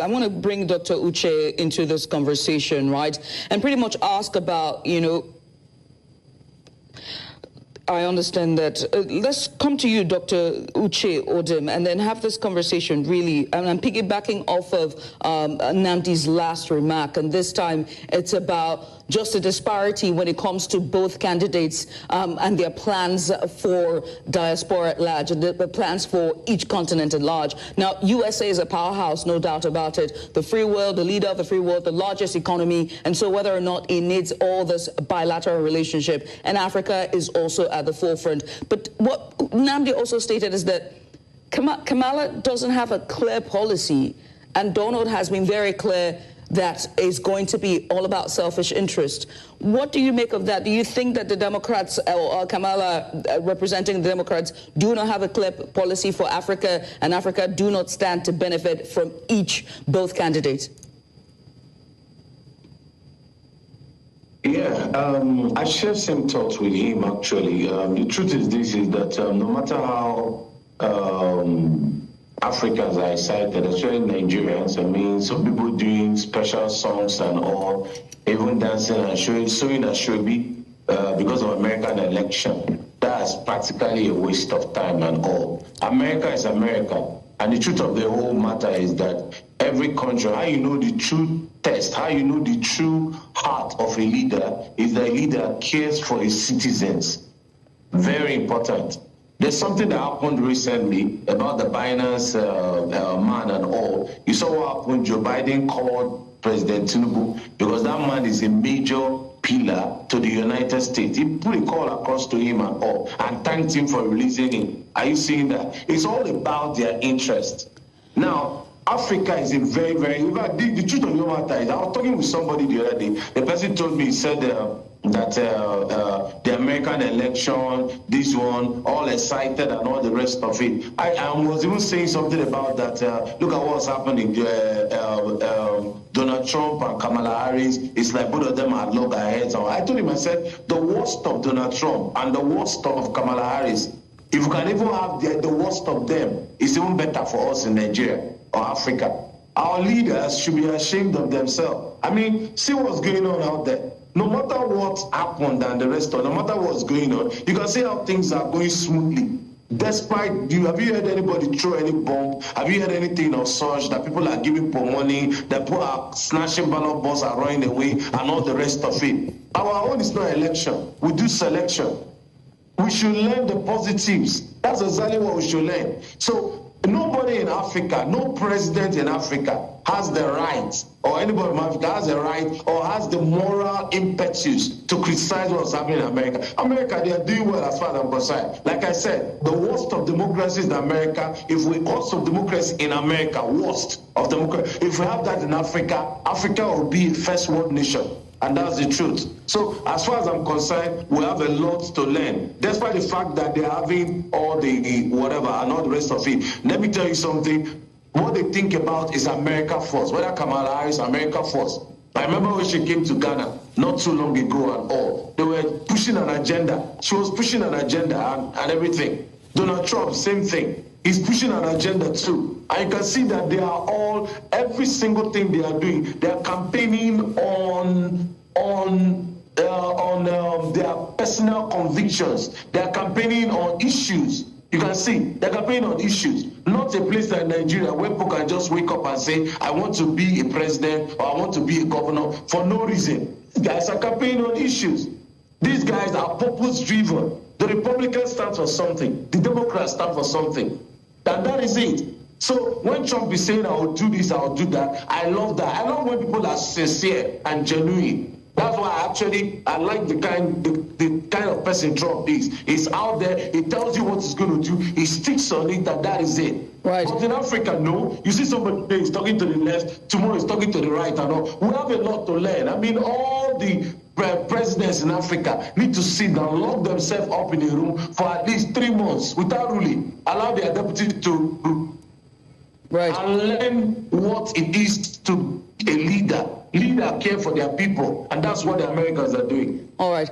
I want to bring Dr. Uche into this conversation, right? And pretty much ask about, I understand that. Let's come to you, Dr. Uche Odim, and then have this conversation really. And I'm piggybacking off of Nnamdi's last remark, and this time it's about just a disparity when it comes to both candidates and their plans for diaspora at large, and the plans for each continent at large. Now, USA is a powerhouse, no doubt about it. The free world, the leader of the free world, the largest economy, and so whether or not it needs all this bilateral relationship, and Africa is also at the forefront. But what Nnamdi also stated is that Kamala doesn't have a clear policy, and Donald has been very clear that is going to be all about selfish interest. What do you make of that? Do you think that the Democrats, or Kamala representing the Democrats, do not have a clear policy for Africa, and Africa do not stand to benefit from both candidates? Yeah, I share some thoughts with him, actually. The truth is this, is that no matter how Africans are excited, especially Nigerians, I mean, some people doing special songs and all, even dancing and showing a shobi because of American election. That's practically a waste of time and all. America is America. And the truth of the whole matter is that every country, how you know the true test, how you know the true heart of a leader is that a leader cares for his citizens. Very important. There's something that happened recently about the Binance man and all. You saw what happened. Joe Biden called President Tinubu because that man is a major pillar to the United States. He put a call across to him and all and thanked him for releasing him. Are you seeing that? It's all about their interest. Now, Africa is a very, very... The truth of the matter is, I was talking with somebody the other day. The person told me, he said that the American election, this one, all excited and all the rest of it. I was even saying something about that. Look at what's happening. Donald Trump and Kamala Harris, it's like both of them are loggerheads. I told him, I said, the worst of Donald Trump and the worst of Kamala Harris, if we can even have the worst of them, it's even better for us in Nigeria or Africa. Our leaders should be ashamed of themselves. I mean, see what's going on out there. No matter what happened and the rest of, no matter what's going on, you can see how things are going smoothly. Despite have you heard anybody throw any bomb? Have you heard anything of such that people are giving for money, that people are snatching ballot boxes, are running away, and all the rest of it? Our own is not election. We do selection. We should learn the positives. That's exactly what we should learn. So nobody in Africa, no president in Africa has the right, or anybody in Africa has the right or has the moral impetus to criticize what's happening in America. America, they are doing well as far as I'm concerned. Like I said, the worst of democracy is in America. If we also democracy in America, worst of democracy, if we have that in Africa, Africa will be a first world nation. And that's the truth. So as far as I'm concerned, we have a lot to learn. Despite the fact that they're having all the whatever and all the rest of it. Let me tell you something. What they think about is America first. Whether Kamala Harris, America first. I remember when she came to Ghana not too long ago and all. They were pushing an agenda. She was pushing an agenda and everything. Donald Trump, same thing. He's pushing an agenda too. And you can see that they are all, every single thing they are doing, they are campaigning on their personal convictions. They are campaigning on issues. You can see, they're campaigning on issues. Not a place like Nigeria where people can just wake up and say, I want to be a president or I want to be a governor for no reason. These guys are campaigning on issues. These guys are purpose-driven. The Republicans stand for something. The Democrats stand for something. And that is it. So when Trump is saying, I will do this, I will do that, I love that. I love when people are sincere and genuine. That's why I like the kind of person Trump is. He's out there, he tells you what he's going to do, he sticks on it, and that is it. Right. But in Africa, no. You see somebody today is talking to the left, tomorrow is talking to the right and all. We have a lot to learn. I mean, all the presidents in Africa need to sit down, lock themselves up in a room for at least 3 months without ruling. Allow their deputy to and learn what it is to a leader. Leader care for their people, and that's what the Americans are doing. All right.